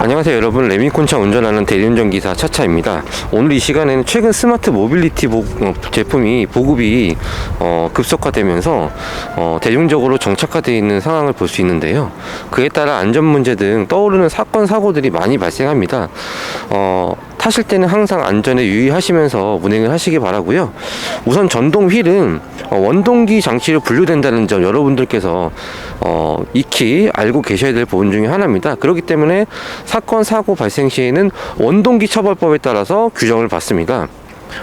안녕하세요 여러분, 레미콘차 운전하는 대리운전기사 차차입니다. 오늘 이 시간에는 최근 스마트 모빌리티 제품이 보급이 급속화되면서 대중적으로 정착화되어 있는 상황을 볼 수 있는데요. 그에 따라 안전 문제 등 떠오르는 사건 사고들이 많이 발생합니다. 타실 때는 항상 안전에 유의하시면서 운행을 하시기 바라고요. 우선 전동 휠은 원동기 장치로 분류된다는 점 여러분들께서 익히 알고 계셔야 될 부분 중에 하나입니다. 그렇기 때문에 사건 사고 발생 시에는 원동기 처벌법에 따라서 규정을 받습니다.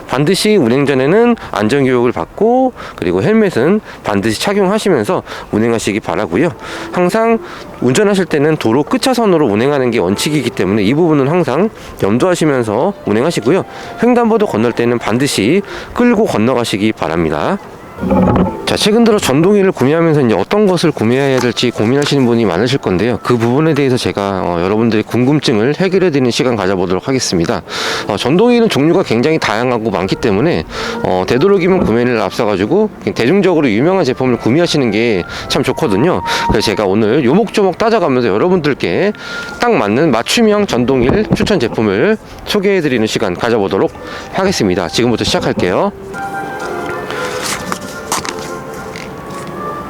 반드시 운행 전에는 안전교육을 받고, 그리고 헬멧은 반드시 착용하시면서 운행하시기 바라고요. 항상 운전하실 때는 도로 끝차선으로 운행하는 게 원칙이기 때문에 이 부분은 항상 염두하시면서 운행하시고요. 횡단보도 건널 때는 반드시 끌고 건너가시기 바랍니다. 자, 최근 들어 전동휠을 구매하면서 이제 어떤 것을 구매해야 될지 고민하시는 분이 많으실 건데요. 그 부분에 대해서 제가 여러분들의 궁금증을 해결해 드리는 시간 가져보도록 하겠습니다. 전동휠은 종류가 굉장히 다양하고 많기 때문에 되도록이면 구매를 앞서가지고 대중적으로 유명한 제품을 구매하시는 게 참 좋거든요. 그래서 제가 오늘 요목조목 따져가면서 여러분들께 딱 맞는 맞춤형 전동휠 추천 제품을 소개해 드리는 시간 가져보도록 하겠습니다. 지금부터 시작할게요.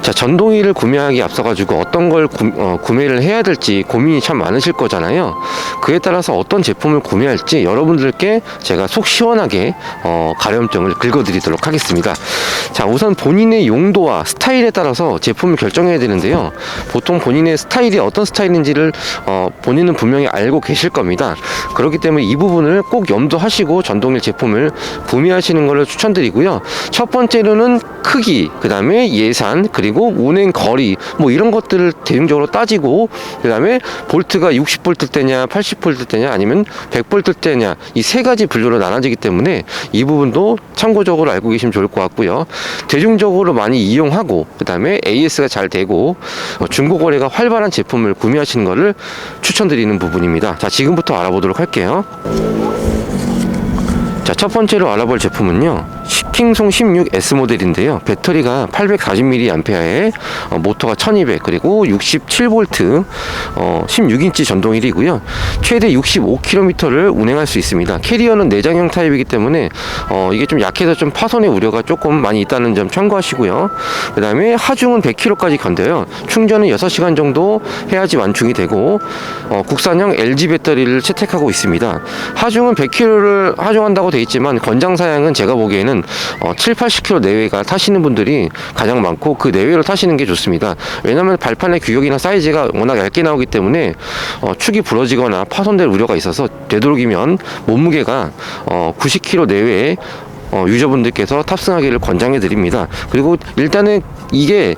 자, 전동휠을 구매하기 앞서가지고 어떤 걸 구매를 해야 될지 고민이 참 많으실 거잖아요. 그에 따라서 어떤 제품을 구매할지 여러분들께 제가 속 시원하게 가렴증을 긁어드리도록 하겠습니다. 자, 우선 본인의 용도와 스타일에 따라서 제품을 결정해야 되는데요. 보통 본인의 스타일이 어떤 스타일인지를 본인은 분명히 알고 계실 겁니다. 그렇기 때문에 이 부분을 꼭 염두하시고 전동휠 제품을 구매하시는 것을 추천드리고요. 첫 번째로는 크기, 그 다음에 예산, 그리고 운행 거리, 뭐 이런 것들을 대중적으로 따지고, 그 다음에 볼트가 60V 때냐 80V 때냐 아니면 100V 때냐, 이 세 가지 분류로 나눠지기 때문에 이 부분도 참고적으로 알고 계시면 좋을 것 같고요. 대중적으로 많이 이용하고, 그 다음에 AS가 잘 되고 중고거래가 활발한 제품을 구매하시는 것을 추천드리는 부분입니다. 자, 지금부터 알아보도록 할게요. 자, 첫 번째로 알아볼 제품은요, 킹송 16S 모델인데요. 배터리가 840mAh에 모터가 1200, 그리고 67V 16인치 전동휠이고요. 최대 65km를 운행할 수 있습니다. 캐리어는 내장형 타입이기 때문에 이게 좀 약해서 좀 파손의 우려가 조금 많이 있다는 점 참고하시고요. 그 다음에 하중은 100km까지 견뎌요. 충전은 6시간 정도 해야지 완충이 되고, 국산형 LG 배터리를 채택하고 있습니다. 하중은 100km를 하중한다고 돼 있지만 권장사양은 제가 보기에는 7, 80km 내외가 타시는 분들이 가장 많고, 그 내외로 타시는 게 좋습니다. 왜냐하면 발판의 규격이나 사이즈가 워낙 얇게 나오기 때문에 축이 부러지거나 파손될 우려가 있어서 되도록이면 몸무게가 90kg 내외에 유저분들께서 탑승하기를 권장해 드립니다. 그리고 일단은 이게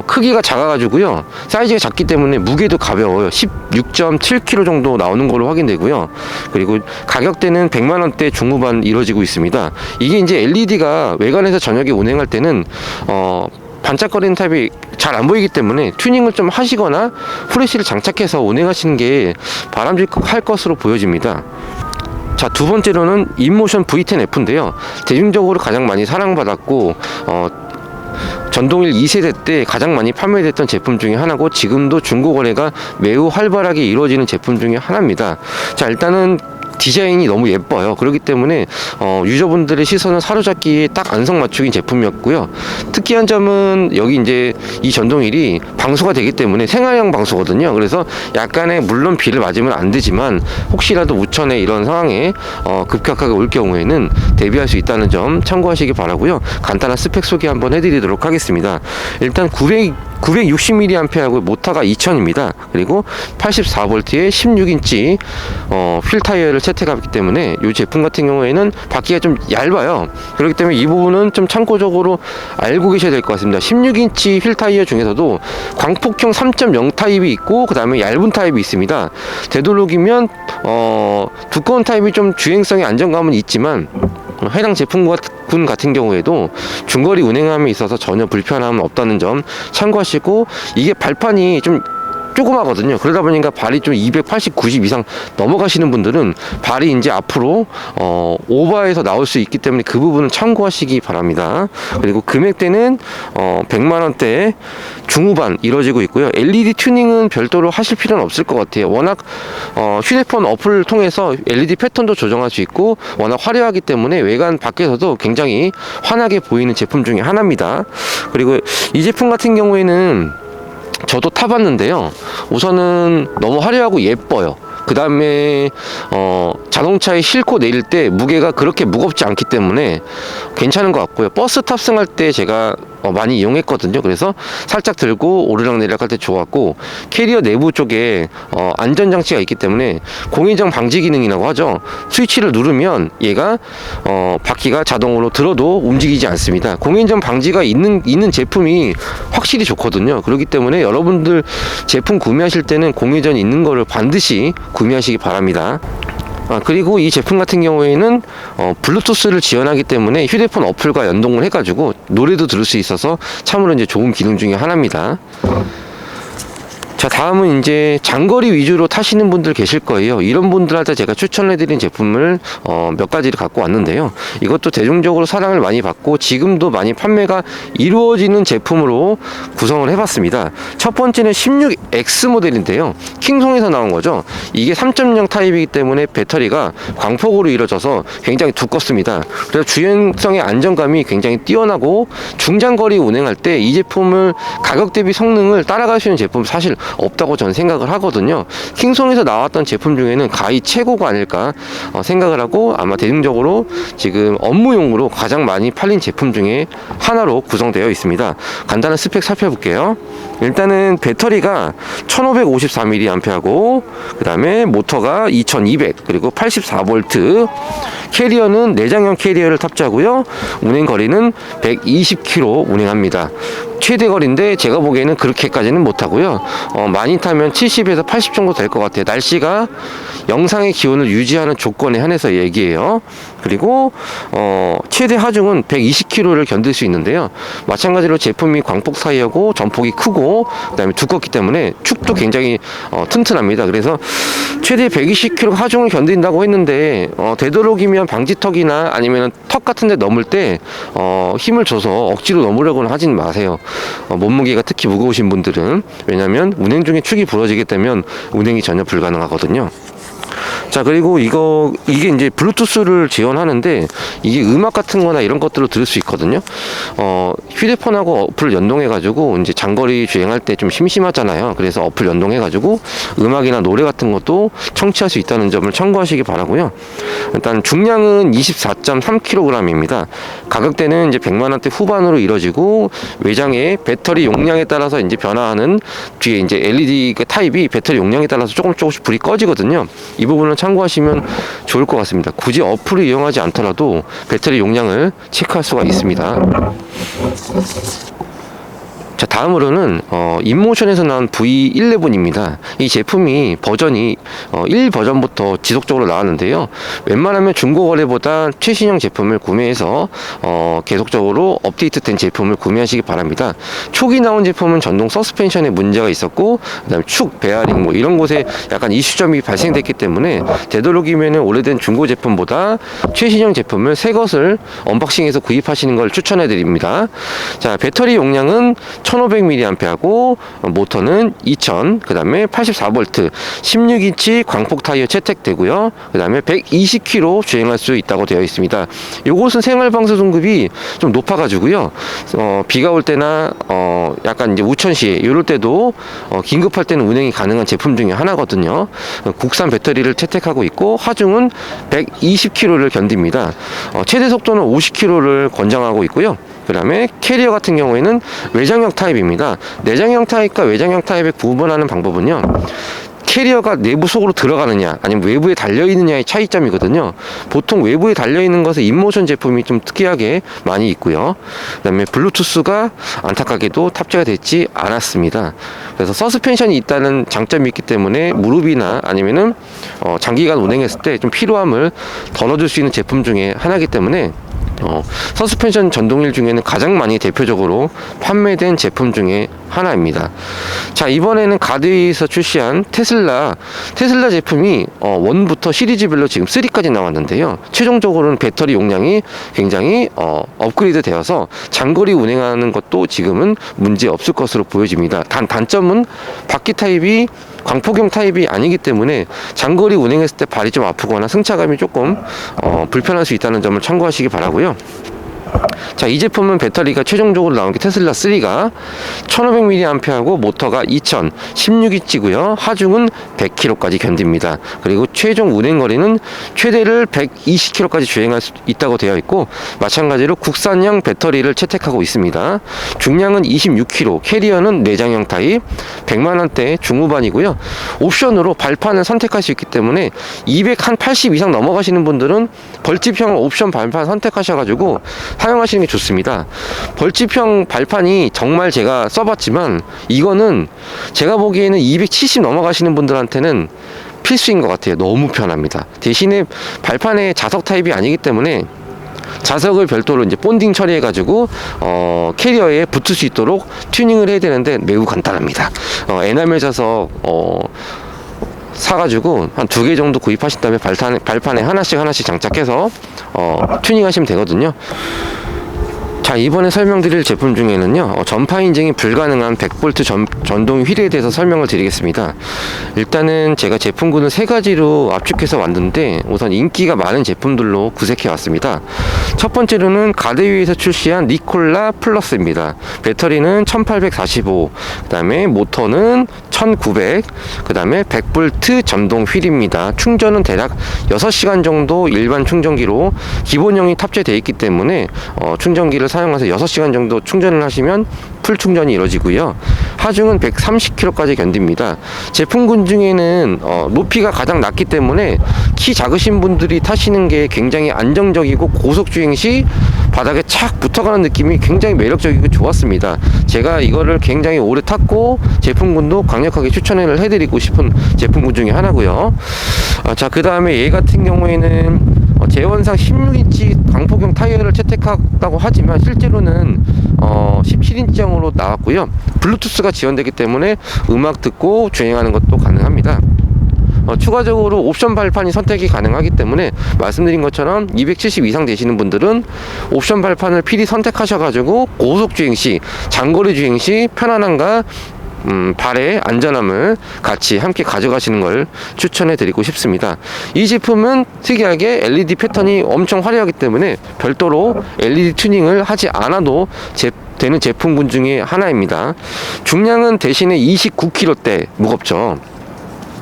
크기가 작아가지고요, 사이즈가 작기 때문에 무게도 가벼워요. 16.7kg 정도 나오는 걸로 확인되고요. 그리고 가격대는 100만원대 중후반 이루어지고 있습니다. 이게 이제 LED가 외관에서 저녁에 운행할 때는 반짝거리는 타입이 잘 안 보이기 때문에 튜닝을 좀 하시거나 후레쉬를 장착해서 운행하시는 게 바람직할 것으로 보여집니다. 자, 두 번째로는 인모션 V10F인데요. 대중적으로 가장 많이 사랑받았고 전동휠 2세대 때 가장 많이 판매됐던 제품 중에 하나고, 지금도 중고거래가 매우 활발하게 이루어지는 제품 중에 하나입니다. 자, 일단은 디자인이 너무 예뻐요. 그렇기 때문에 유저분들의 시선을 사로잡기에 딱 안성맞춤인 제품이었고요. 특이한 점은 여기 이제 이 전동휠이 방수가 되기 때문에 생활형 방수거든요. 그래서 약간의, 물론 비를 맞으면 안 되지만 혹시라도 우천에 이런 상황에 급격하게 올 경우에는 대비할 수 있다는 점 참고하시기 바라고요. 간단한 스펙 소개 한번 해드리도록 하겠습니다. 일단 960mAh하고 모터가 2000입니다. 그리고 84V의 16인치 휠 타이어를 채택하기 때문에 이 제품 같은 경우에는 바퀴가 좀 얇아요. 그렇기 때문에 이 부분은 좀 참고적으로 알고 계셔야 될 것 같습니다. 16인치 휠 타이어 중에서도 광폭형 3.0 타입이 있고, 그 다음에 얇은 타입이 있습니다. 되도록이면 두꺼운 타입이 좀 주행성의 안정감은 있지만 해당 제품 같은 경우에도 중거리 운행함에 있어서 전혀 불편함은 없다는 점 참고하시고, 이게 발판이 좀 조그마거든요. 그러다 보니까 발이 좀 280, 90 이상 넘어가시는 분들은 발이 이제 앞으로 오버해서 나올 수 있기 때문에 그 부분은 참고하시기 바랍니다. 그리고 금액대는 100만 원대 중후반 이루어지고 있고요. LED 튜닝은 별도로 하실 필요는 없을 것 같아요. 워낙 휴대폰 어플을 통해서 LED 패턴도 조정할 수 있고 워낙 화려하기 때문에 외관 밖에서도 굉장히 환하게 보이는 제품 중에 하나입니다. 그리고 이 제품 같은 경우에는 저도 타봤는데요. 우선은 너무 화려하고 예뻐요. 그 다음에 자동차에 싣고 내릴 때 무게가 그렇게 무겁지 않기 때문에 괜찮은 것 같고요. 버스 탑승할 때 제가 많이 이용했거든요. 그래서 살짝 들고 오르락내리락 할 때 좋았고, 캐리어 내부 쪽에 안전장치가 있기 때문에 공회전 방지 기능이라고 하죠. 스위치를 누르면 얘가 바퀴가 자동으로 들어도 움직이지 않습니다. 공회전 방지가 있는 제품이 확실히 좋거든요. 그렇기 때문에 여러분들 제품 구매하실 때는 공회전 있는 거를 반드시 구매하시기 바랍니다. 그리고 이 제품 같은 경우에는 블루투스를 지원하기 때문에 휴대폰 어플과 연동을 해가지고 노래도 들을 수 있어서 참으로 이제 좋은 기능 중에 하나입니다. 자, 다음은 이제 장거리 위주로 타시는 분들 계실 거예요. 이런 분들한테 제가 추천해드린 제품을 몇 가지를 갖고 왔는데요. 이것도 대중적으로 사랑을 많이 받고 지금도 많이 판매가 이루어지는 제품으로 구성을 해봤습니다. 첫 번째는 16X 모델인데요. 킹송에서 나온 거죠. 이게 3.0 타입이기 때문에 배터리가 광폭으로 이루어져서 굉장히 두껍습니다. 그래서 주행성의 안정감이 굉장히 뛰어나고 중장거리 운행할 때 이 제품을 가격 대비 성능을 따라갈 수 있는 제품 사실 없다고 저는 생각을 하거든요. 킹송에서 나왔던 제품 중에는 가히 최고가 아닐까 생각을 하고, 아마 대중적으로 지금 업무용으로 가장 많이 팔린 제품 중에 하나로 구성되어 있습니다. 간단한 스펙 살펴볼게요. 일단은 배터리가 1554mAh고 그 다음에 모터가 2200, 그리고 84V, 캐리어는 내장형 캐리어를 탑재하고요. 운행거리는 120km 운행합니다. 최대 거리인데 제가 보기에는 그렇게까지는 못하고요. 많이 타면 70에서 80 정도 될 것 같아요. 날씨가 영상의 기온을 유지하는 조건에 한해서 얘기해요. 그리고 최대 하중은 120km를 견딜 수 있는데요. 마찬가지로 제품이 광폭 타이어고 전폭이 크고 그다음에 두껍기 때문에 축도 굉장히 튼튼합니다. 그래서 최대 120km 하중을 견딘다고 했는데 되도록이면 방지턱이나 아니면 턱 같은 데 넘을 때 힘을 줘서 억지로 넘으려고는 하진 마세요. 몸무게가 특히 무거우신 분들은. 왜냐하면 운행 중에 축이 부러지게 되면 운행이 전혀 불가능하거든요. 자, 그리고 이게 이제 블루투스를 지원하는데 이게 음악 같은 거나 이런 것들을 들을 수 있거든요. 휴대폰하고 어플 연동해가지고 이제 장거리 주행할 때 좀 심심하잖아요. 그래서 어플 연동해가지고 음악이나 노래 같은 것도 청취할 수 있다는 점을 참고하시기 바라고요. 일단 중량은 24.3kg입니다. 가격대는 이제 100만원대 후반으로 이뤄지고, 외장의 배터리 용량에 따라서 이제 변화하는 뒤에 이제 LED 타입이 배터리 용량에 따라서 조금씩 불이 꺼지거든요. 이 부분을 참고하시면 좋을 것 같습니다. 굳이 어플을 이용하지 않더라도 배터리 용량을 체크할 수가 있습니다. 자, 다음으로는 인모션에서 나온 V11입니다. 이 제품이 버전이 1 버전부터 지속적으로 나왔는데요. 웬만하면 중고 거래보다 최신형 제품을 구매해서 계속적으로 업데이트된 제품을 구매하시기 바랍니다. 초기 나온 제품은 전동 서스펜션에 문제가 있었고, 그다음에 축, 베어링 뭐 이런 곳에 약간 이슈점이 발생됐기 때문에 되도록이면 오래된 중고 제품보다 최신형 제품을 새 것을 언박싱해서 구입하시는 걸 추천해 드립니다. 자, 배터리 용량은 1500mAh고 모터는 2000, 그 다음에 84V, 16인치 광폭 타이어 채택되고요. 그 다음에 120km 주행할 수 있다고 되어 있습니다. 요것은 생활방수 등급이 좀 높아가지고요. 비가 올 때나 약간 이제 우천시에 이럴 때도 긴급할 때는 운행이 가능한 제품 중에 하나거든요. 국산 배터리를 채택하고 있고 하중은 120km를 견딥니다. 최대 속도는 50km를 권장하고 있고요. 그 다음에 캐리어 같은 경우에는 외장형 타입입니다. 내장형 타입과 외장형 타입을 구분하는 방법은요, 캐리어가 내부 속으로 들어가느냐 아니면 외부에 달려있느냐의 차이점이거든요. 보통 외부에 달려있는 것은 인모션 제품이 좀 특이하게 많이 있고요. 그 다음에 블루투스가 안타깝게도 탑재가 되지 않았습니다. 그래서 서스펜션이 있다는 장점이 있기 때문에 무릎이나 아니면은 장기간 운행했을 때 좀 피로함을 덜어줄 수 있는 제품 중에 하나이기 때문에 서스펜션 전동휠 중에는 가장 많이 대표적으로 판매된 제품 중에 하나입니다. 자, 이번에는 가드웨이에서 출시한 테슬라 제품이 1부터 시리즈별로 지금 3까지 나왔는데요. 최종적으로는 배터리 용량이 굉장히 업그레이드 되어서 장거리 운행하는 것도 지금은 문제 없을 것으로 보여집니다. 단점은 바퀴 타입이 광폭형 타입이 아니기 때문에 장거리 운행했을 때 발이 좀 아프거나 승차감이 조금 불편할 수 있다는 점을 참고하시기 바라고요. 자, 이 제품은 배터리가 최종적으로 나온 게 테슬라 3가 1500mAh고 모터가 2000, 16인치고요. 하중은 100km까지 견딥니다. 그리고 최종 운행거리는 최대를 120km까지 주행할 수 있다고 되어 있고, 마찬가지로 국산형 배터리를 채택하고 있습니다. 중량은 26kg, 캐리어는 내장형 타입, 100만원대 중후반이고요. 옵션으로 발판을 선택할 수 있기 때문에 280 이상 넘어가시는 분들은 벌집형 옵션 발판 선택하셔가지고 사용하시는 게 좋습니다. 벌집형 발판이 정말 제가 써봤지만 이거는 제가 보기에는 270 넘어가시는 분들한테는 필수인 것 같아요. 너무 편합니다. 대신에 발판에 자석 타입이 아니기 때문에 자석을 별도로 이제 본딩 처리해가지고 캐리어에 붙을 수 있도록 튜닝을 해야 되는데 매우 간단합니다. 에나멜 자석 사가지고 한 2개 정도 구입하신 다음에 발판에 하나씩 장착해서 튜닝 하시면 되거든요. 자, 이번에 설명드릴 제품 중에는요, 전파 인증이 불가능한 100V 전동 휠에 대해서 설명을 드리겠습니다. 일단은 제가 제품군을 3가지로 압축해서 왔는데 우선 인기가 많은 제품들로 구색해 왔습니다. 첫 번째로는 가드웨이에서 출시한 니콜라 플러스입니다. 배터리는 1845, 그 다음에 모터는 1900, 그 다음에 100V 전동 휠입니다. 충전은 대략 6시간 정도 일반 충전기로 기본형이 탑재되어 있기 때문에 충전기를 사용해서 6시간 정도 충전을 하시면 풀 충전이 이루어지고요. 하중은 130km까지 견딥니다. 제품군 중에는 높이가 가장 낮기 때문에 키 작으신 분들이 타시는 게 굉장히 안정적이고 고속주행 시 바닥에 착 붙어가는 느낌이 굉장히 매력적이고 좋았습니다. 제가 이거를 굉장히 오래 탔고 제품군도 강력하게 추천을 해드리고 싶은 제품군 중에 하나고요. 자, 그 다음에 얘 같은 경우에는 제원상 16인치 광폭형 타이어를 채택했다고 하지만 실제로는 17인치형으로 나왔고요. 블루투스가 지원되기 때문에 음악 듣고 주행하는 것도 가능합니다. 추가적으로 옵션 발판이 선택이 가능하기 때문에 말씀드린 것처럼 270 이상 되시는 분들은 옵션 발판을 필히 선택하셔가지고 고속 주행 시, 장거리 주행 시 편안함과 발의 안전함을 같이 함께 가져가시는 걸 추천해 드리고 싶습니다. 이 제품은 특이하게 LED 패턴이 엄청 화려하기 때문에 별도로 LED 튜닝을 하지 않아도 되는 제품군 중에 하나입니다. 중량은 대신에 29kg대 무겁죠.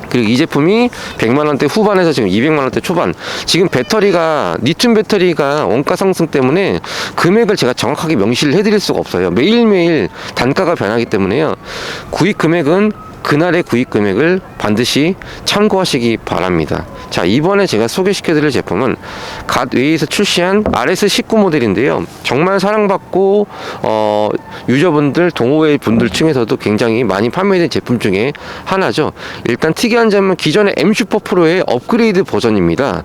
그리고 이 제품이 100만원대 후반에서 지금 200만원대 초반, 지금 배터리가 리튬 배터리가 원가 상승 때문에 금액을 제가 정확하게 명시를 해드릴 수가 없어요. 매일매일 단가가 변하기 때문에요. 구입 금액은 그날의 구입 금액을 반드시 참고하시기 바랍니다. 자, 이번에 제가 소개시켜드릴 제품은 갓웨이에서 출시한 RS19 모델인데요. 정말 사랑받고 유저분들, 동호회 분들 층에서도 굉장히 많이 판매된 제품 중에 하나죠. 일단 특이한 점은 기존의 M 슈퍼 프로의 업그레이드 버전입니다.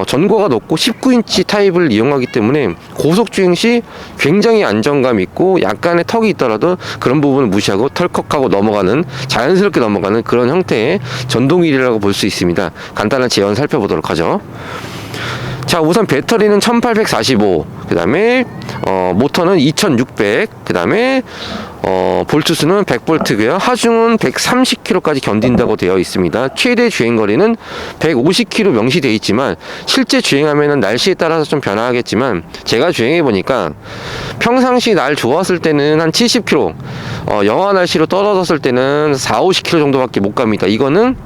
전고가 높고 19인치 타입을 이용하기 때문에 고속주행 시 굉장히 안정감 있고 약간의 턱이 있더라도 그런 부분을 무시하고 털컥하고 넘어가는, 자연스럽게 넘어가는 그런 형태의 전동휠이라고 볼 수 있습니다. 간단한 제원 살펴보도록 하죠. 자, 우선 배터리는 1845, 그 다음에 모터는 2600, 그 다음에 볼트수는 100V고요. 하중은 130km까지 견딘다고 되어 있습니다. 최대 주행거리는 150km 명시되어 있지만 실제 주행하면은 날씨에 따라서 좀 변화하겠지만 제가 주행해 보니까 평상시 날 좋았을 때는 한 70km, 영하 날씨로 떨어졌을 때는 40-50km 정도밖에 못 갑니다. 이거는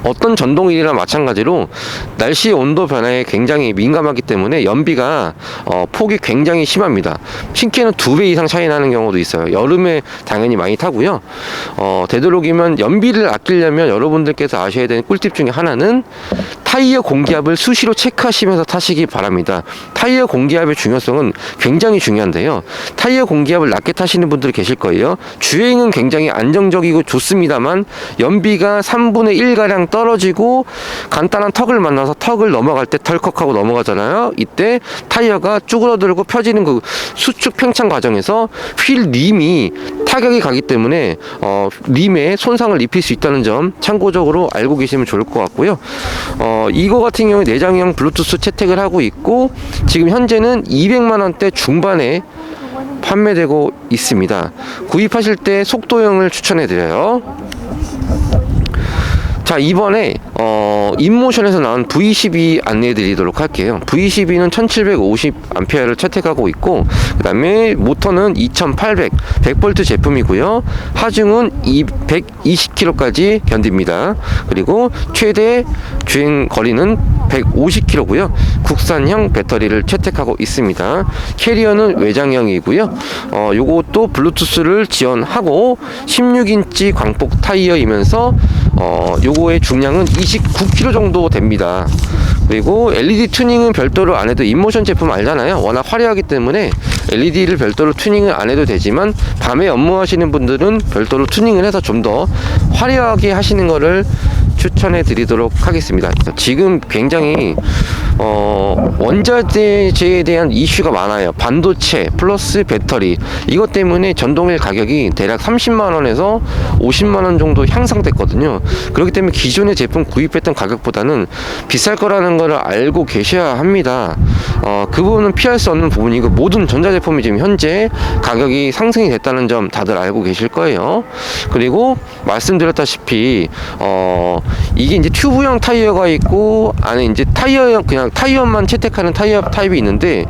어떤 전동휠이랑 마찬가지로 날씨 온도 변화에 굉장히 민감하기 때문에 연비가 폭이 굉장히 심합니다. 신기에는 2배 이상 차이 나는 경우도 있어요. 여름에 당연히 많이 타고요. 되도록이면 연비를 아끼려면 여러분들께서 아셔야 되는 꿀팁 중에 하나는 타이어 공기압을 수시로 체크하시면서 타시기 바랍니다. 타이어 공기압의 중요성은 굉장히 중요한데요. 타이어 공기압을 낮게 타시는 분들이 계실 거예요. 주행은 굉장히 안정적이고 좋습니다만 연비가 3분의 1가량 떨어지고 간단한 턱을 만나서 턱을 넘어갈 때 덜컥하고 넘어가잖아요. 이때 타이어가 쭈그러들고 펴지는 그 수축 팽창 과정에서 휠 림이 타격이 가기 때문에 림에 손상을 입힐 수 있다는 점 참고적으로 알고 계시면 좋을 것 같고요. 이거 같은 경우에 내장형 블루투스 채택을 하고 있고 지금 현재는 200만원대 중반에 판매되고 있습니다. 구입하실 때 속도형을 추천해 드려요. 자, 이번에 인모션에서 나온 V12 안내해 드리도록 할게요. V12는 1750A를 채택하고 있고 그 다음에 모터는 2800 100V 제품이고요. 하중은 120km까지 견딥니다. 그리고 최대 주행 거리는 150km고요. 국산형 배터리를 채택하고 있습니다. 캐리어는 외장형이고요. 요것도 블루투스를 지원하고 16인치 광폭 타이어이면서 요거의 중량은 29kg 정도 됩니다. 그리고 LED 튜닝은 별도로 안 해도 인모션 제품 알잖아요. 워낙 화려하기 때문에 LED를 별도로 튜닝을 안 해도 되지만 밤에 업무하시는 분들은 별도로 튜닝을 해서 좀 더 화려하게 하시는 거를 추천해 드리도록 하겠습니다. 지금 굉장히 원자재에 대한 이슈가 많아요. 반도체 플러스 배터리 이것 때문에 전동휠 가격이 대략 30만원에서 50만원 정도 향상됐거든요. 그렇기 때문에 기존의 제품 구입했던 가격보다는 비쌀 거라는 걸 알고 계셔야 합니다. 그 부분은 피할 수 없는 부분이고 모든 전자제품이 지금 현재 가격이 상승이 됐다는 점 다들 알고 계실 거예요. 그리고 말씀드렸다시피 이게 이제 튜브형 타이어가 있고 안에 이제 타이어형 그냥 타이어만 채택하는 타이어 타입이 있는데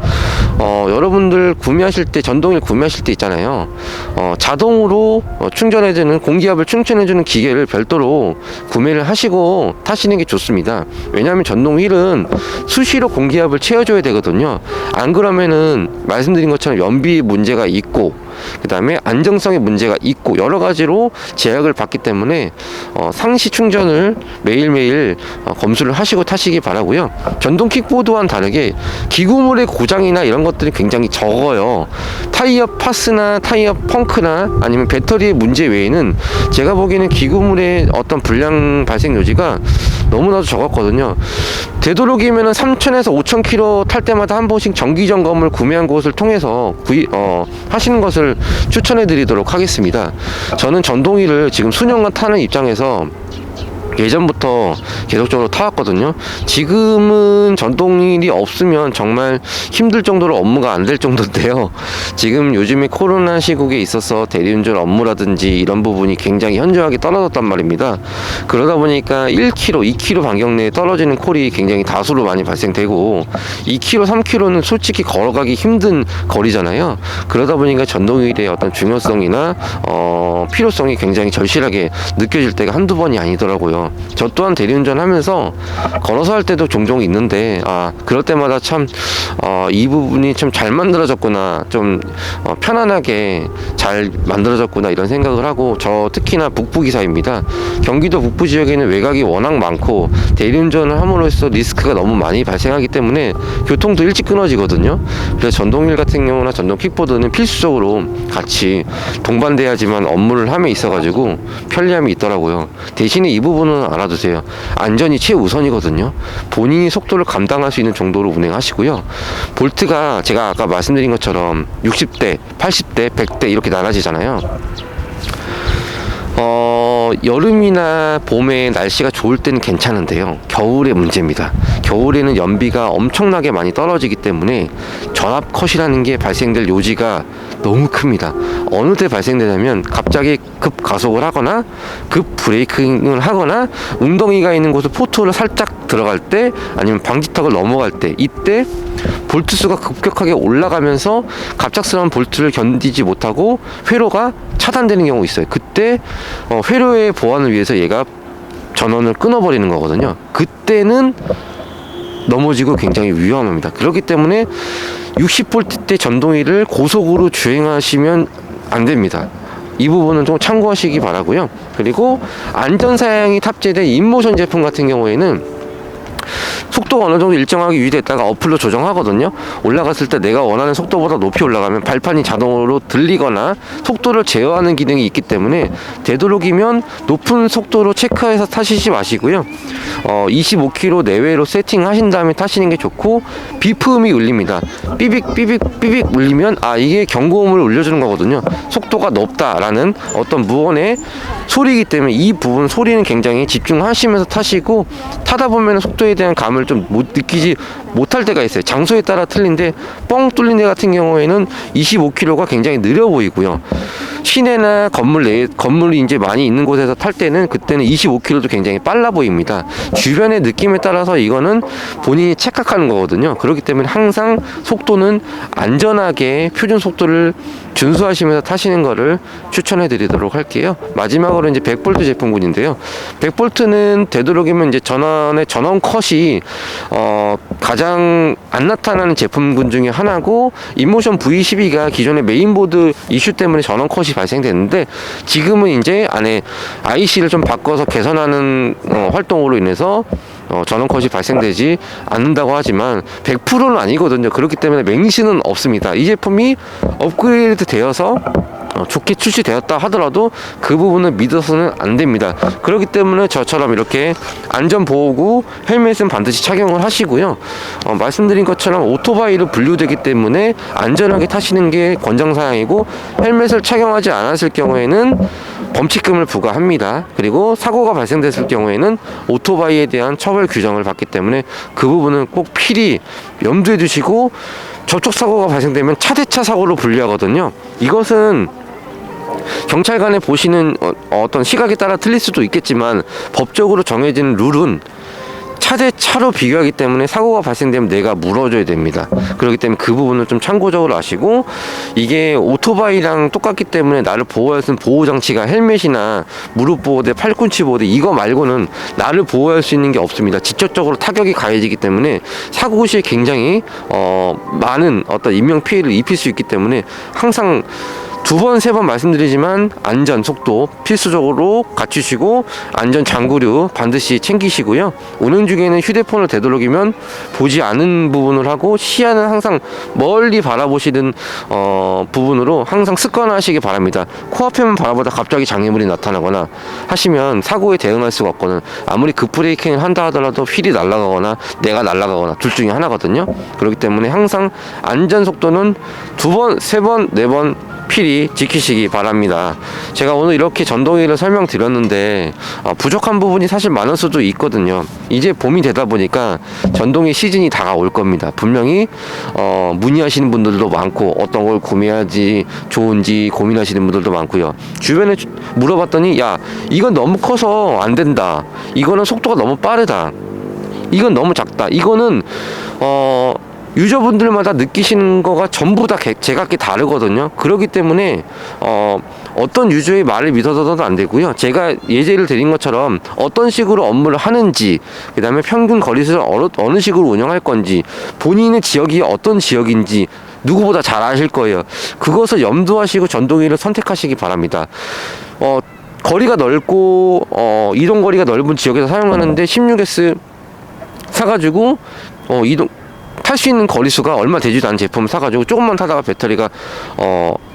여러분들 구매하실 때 전동휠 구매하실 때 있잖아요. 자동으로 충전해주는 공기압을 충전해주는 기계를 별도로 구매를 하시고 타시는 게 좋습니다. 왜냐하면 전동휠은 수시로 공기압을 채워줘야 되거든요. 안 그러면은 말씀드린 것처럼 연비 문제가 있고 그 다음에 안정성의 문제가 있고 여러 가지로 제약을 받기 때문에 상시 충전을 매일매일 검수를 하시고 타시기 바라고요. 전동 킥보드와는 다르게 기구물의 고장이나 이런 것들이 굉장히 적어요. 타이어 파스나 타이어 펑크나 아니면 배터리의 문제 외에는 제가 보기에는 기구물의 어떤 불량 발생 요지가 너무나도 적었거든요. 되도록이면 3,000에서 5,000km 탈 때마다 한 번씩 정기 점검을 구매한 곳을 통해서 하시는 것을 추천해 드리도록 하겠습니다. 저는 전동휠을 지금 수년간 타는 입장에서 예전부터 계속적으로 타왔거든요. 지금은 전동휠이 없으면 정말 힘들 정도로 업무가 안 될 정도인데요. 지금 요즘에 코로나 시국에 있어서 대리운전 업무라든지 이런 부분이 굉장히 현저하게 떨어졌단 말입니다. 그러다 보니까 1km, 2km 반경 내에 떨어지는 콜이 굉장히 다수로 많이 발생되고 2km, 3km는 솔직히 걸어가기 힘든 거리잖아요. 그러다 보니까 전동휠의 어떤 중요성이나 필요성이 굉장히 절실하게 느껴질 때가 한두 번이 아니더라고요. 저 또한 대리운전 하면서 걸어서 할 때도 종종 있는데 그럴 때마다 참 이 부분이 참 잘 만들어졌구나, 좀 편안하게 잘 만들어졌구나 이런 생각을 하고, 저 특히나 북부기사입니다. 경기도 북부 지역에는 외곽이 워낙 많고 대리운전을 함으로써 리스크가 너무 많이 발생하기 때문에 교통도 일찍 끊어지거든요. 그래서 전동휠 같은 경우나 전동 킥보드는 필수적으로 같이 동반돼야지만 업무를 함에 있어가지고 편리함이 있더라고요. 대신에 이 부분은 알아두세요. 안전이 최우선이거든요. 본인이 속도를 감당할 수 있는 정도로 운행하시고요. 볼트가 제가 아까 말씀드린 것처럼 60대, 80대, 100대 이렇게 나눠지잖아요. 여름이나 봄에 날씨가 좋을 때는 괜찮은데요. 겨울의 문제입니다. 겨울에는 연비가 엄청나게 많이 떨어지기 때문에 전압 컷이라는 게 발생될 요지가 너무 큽니다. 어느 때 발생되냐면 갑자기 급 가속을 하거나 급 브레이킹을 하거나 웅덩이가 있는 곳에 포토를 살짝 들어갈 때, 아니면 방지턱을 넘어갈 때, 이때 볼트수가 급격하게 올라가면서 갑작스러운 볼트를 견디지 못하고 회로가 차단되는 경우가 있어요. 그때 회로의 보안을 위해서 얘가 전원을 끊어버리는 거거든요. 그때는 넘어지고 굉장히 위험합니다. 그렇기 때문에 60V대 전동휠을 고속으로 주행하시면 안 됩니다. 이 부분은 좀 참고하시기 바라고요. 그리고 안전사양이 탑재된 인모션 제품 같은 경우에는 속도가 어느 정도 일정하게 유지됐다가 어플로 조정하거든요. 올라갔을 때 내가 원하는 속도보다 높이 올라가면 발판이 자동으로 들리거나 속도를 제어하는 기능이 있기 때문에 되도록이면 높은 속도로 체크해서 타시지 마시고요. 25km 내외로 세팅하신 다음에 타시는 게 좋고, 비프음이 울립니다. 삐빅 삐빅 삐빅 울리면 이게 경고음을 울려주는 거거든요. 속도가 높다라는 어떤 무언의 소리이기 때문에 이 부분 소리는 굉장히 집중하시면서 타시고, 타다 보면 속도에 대한 감을 좀 느끼지 못할 때가 있어요. 장소에 따라 틀린데 뻥 뚫린 데 같은 경우에는 25km가 굉장히 느려 보이고요. 시내나 건물이 이제 많이 있는 곳에서 탈 때는 그때는 25km도 굉장히 빨라 보입니다. 주변의 느낌에 따라서 이거는 본인이 착각하는 거거든요. 그렇기 때문에 항상 속도는 안전하게 표준 속도를 준수하시면서 타시는 거를 추천해 드리도록 할게요. 마지막으로 이제 100V 제품군인데요. 100V는 되도록이면 이제 전원의 전원 컷이 가장 안 나타나는 제품군 중에 하나고, 인모션 V12가 기존의 메인보드 이슈 때문에 전원 컷이 발생됐는데, 지금은 이제 안에 IC를 좀 바꿔서 개선하는 활동으로 인해서 전원 컷이 발생되지 않는다고 하지만 100%는 아니거든요. 그렇기 때문에 맹신은 없습니다. 이 제품이 업그레이드 되어서 좋게 출시되었다 하더라도 그 부분을 믿어서는 안 됩니다. 그렇기 때문에 저처럼 이렇게 안전보호구 헬멧은 반드시 착용을 하시고요. 말씀드린 것처럼 오토바이로 분류되기 때문에 안전하게 타시는 게 권장사항이고, 헬멧을 착용하지 않았을 경우에는 범칙금을 부과합니다. 그리고 사고가 발생됐을 경우에는 오토바이에 대한 처벌 규정을 받기 때문에 그 부분은 꼭 필히 염두에 두시고, 접촉사고가 발생되면 차대차 사고로 분류하거든요. 이것은 경찰관에 보시는 어떤 시각에 따라 틀릴 수도 있겠지만, 법적으로 정해진 룰은 차대차로 비교하기 때문에 사고가 발생되면 내가 물어줘야 됩니다. 그렇기 때문에 그 부분을 좀 참고적으로 아시고, 이게 오토바이랑 똑같기 때문에 나를 보호할 수 있는 보호장치가 헬멧이나 무릎 보호대, 팔꿈치 보호대 이거 말고는 나를 보호할 수 있는 게 없습니다. 직접적으로 타격이 가해지기 때문에 사고 시에 굉장히 많은 어떤 인명피해를 입힐 수 있기 때문에 항상 2번, 3번 말씀드리지만 안전, 속도 필수적으로 갖추시고, 안전 장구류 반드시 챙기시고요. 운행 중에는 휴대폰을 되도록이면 보지 않은 부분을 하고, 시야는 항상 멀리 바라보시는 부분으로 항상 습관화하시기 바랍니다. 코앞에만 바라보다 갑자기 장애물이 나타나거나 하시면 사고에 대응할 수가 없거든. 아무리 급브레이킹을 한다 하더라도 휠이 날아가거나 내가 날아가거나 둘 중에 하나거든요. 그렇기 때문에 항상 안전 속도는 2번, 3번, 4번 필히 지키시기 바랍니다. 제가 오늘 이렇게 전동위를 설명드렸는데 부족한 부분이 사실 많을 수도 있거든요. 이제 봄이 되다 보니까 전동위 시즌이 다가올 겁니다. 분명히 문의하시는 분들도 많고, 어떤 걸 구매하지 좋은지 고민하시는 분들도 많고요. 주변에 물어봤더니 야, 이건 너무 커서 안 된다, 이거는 속도가 너무 빠르다, 이건 너무 작다, 이거는 유저분들마다 느끼시는 거가 전부 다 제각기 다르거든요. 그렇기 때문에 어떤 유저의 말을 믿어서도 안 되고요. 제가 예제를 드린 것처럼 어떤 식으로 업무를 하는지, 그 다음에 평균 거리수를 어느 식으로 운영할 건지, 본인의 지역이 어떤 지역인지 누구보다 잘 아실 거예요. 그것을 염두하시고 전동위를 선택하시기 바랍니다. 거리가 넓고 이동 거리가 넓은 지역에서 사용하는데 16S 사가지고 탈 수 있는 거리수가 얼마 되지도 않은 제품을 사가지고 조금만 타다가 배터리가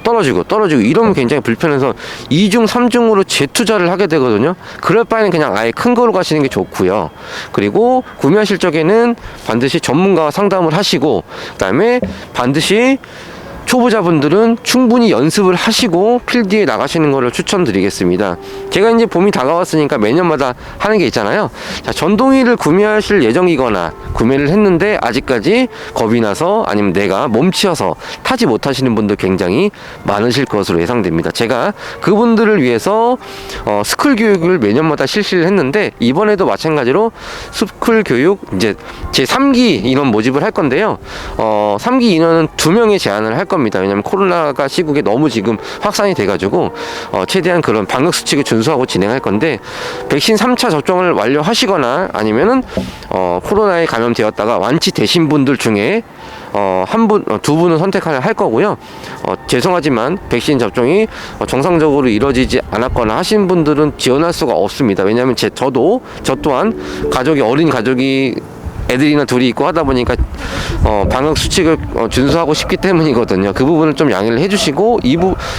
떨어지고 이러면 굉장히 불편해서 2중, 3중으로 재투자를 하게 되거든요. 그럴 바에는 그냥 아예 큰 거로 가시는 게 좋고요. 그리고 구매하실 적에는 반드시 전문가와 상담을 하시고, 그 다음에 반드시 초보자분들은 충분히 연습을 하시고 필드에 나가시는 것을 추천드리겠습니다. 제가 이제 봄이 다가왔으니까 매년마다 하는 게 있잖아요. 자, 전동위를 구매하실 예정이거나 구매를 했는데 아직까지 겁이 나서, 아니면 내가 몸치여서 타지 못하시는 분들 굉장히 많으실 것으로 예상됩니다. 제가 그분들을 위해서 스쿨 교육을 매년마다 실시를 했는데, 이번에도 마찬가지로 스쿨 교육 이제 제 3기 인원 모집을 할 건데요. 3기 인원은 2명에 제한을 할 겁니다. 왜냐면 코로나가 시국에 너무 지금 확산이 돼가지고 최대한 그런 방역 수칙을 준수하고 진행할 건데, 백신 3차 접종을 완료하시거나 아니면은 코로나에 감염되었다가 완치되신 분들 중에 두 분은 선택할 거고요. 죄송하지만 백신 접종이 정상적으로 이루어지지 않았거나 하신 분들은 지원할 수가 없습니다. 왜냐하면 저 또한 어린 가족이 애들이나 둘이 있고 하다 보니까 방역 수칙을 준수하고 싶기 때문이거든요. 그 부분을 좀 양해를 해주시고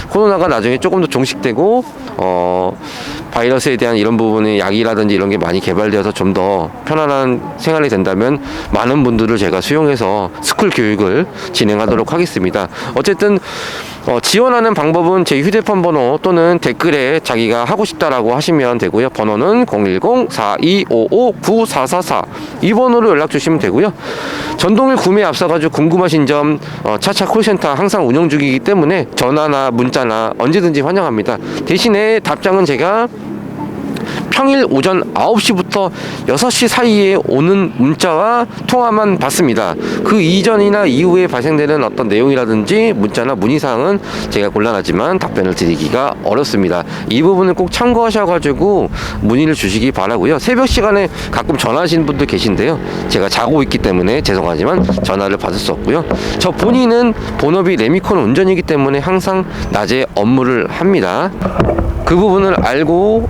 코로나가 나중에 조금 더 종식되고 바이러스에 대한 이런 부분의 약이라든지 이런 게 많이 개발되어서 좀 더 편안한 생활이 된다면 많은 분들을 제가 수용해서 스쿨 교육을 진행하도록 하겠습니다. 어쨌든 지원하는 방법은 제 휴대폰 번호 또는 댓글에 자기가 하고 싶다라고 하시면 되고요. 번호는 010-4255-9444 이 번호로 연락 주시면 되고요. 전동일 구매에 앞서가지고 궁금하신 점 차차 콜센터 항상 운영 중이기 때문에 전화나 문자나 언제든지 환영합니다. 대신에 답장은 제가 평일 오전 9시부터 6시 사이에 오는 문자와 통화만 받습니다. 그 이전이나 이후에 발생되는 어떤 내용이라든지 문자나 문의사항은 제가 곤란하지만 답변을 드리기가 어렵습니다. 이 부분을 꼭 참고하셔가지고 문의를 주시기 바라고요. 새벽 시간에 가끔 전화하시는 분들 계신데요. 제가 자고 있기 때문에 죄송하지만 전화를 받을 수 없고요. 저 본인은 본업이 레미콘 운전이기 때문에 항상 낮에 업무를 합니다. 그 부분을 알고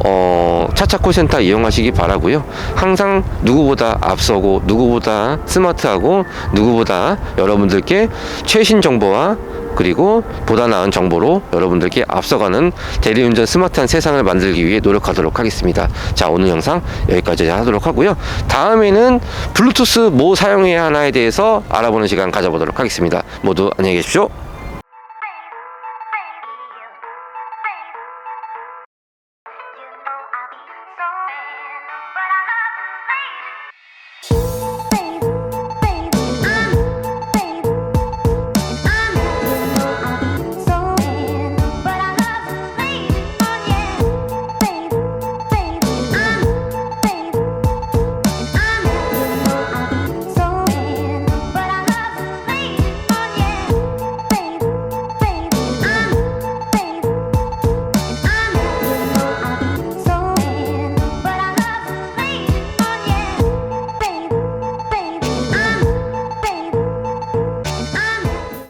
차차 콜센터 이용하시기 바라고요. 항상 누구보다 앞서고 누구보다 스마트하고 누구보다 여러분들께 최신 정보와 그리고 보다 나은 정보로 여러분들께 앞서가는 대리운전 스마트한 세상을 만들기 위해 노력하도록 하겠습니다. 자, 오늘 영상 여기까지 하도록 하고요. 다음에는 블루투스 뭐 사용해야 하나에 대해서 알아보는 시간 가져보도록 하겠습니다. 모두 안녕히 계십시오.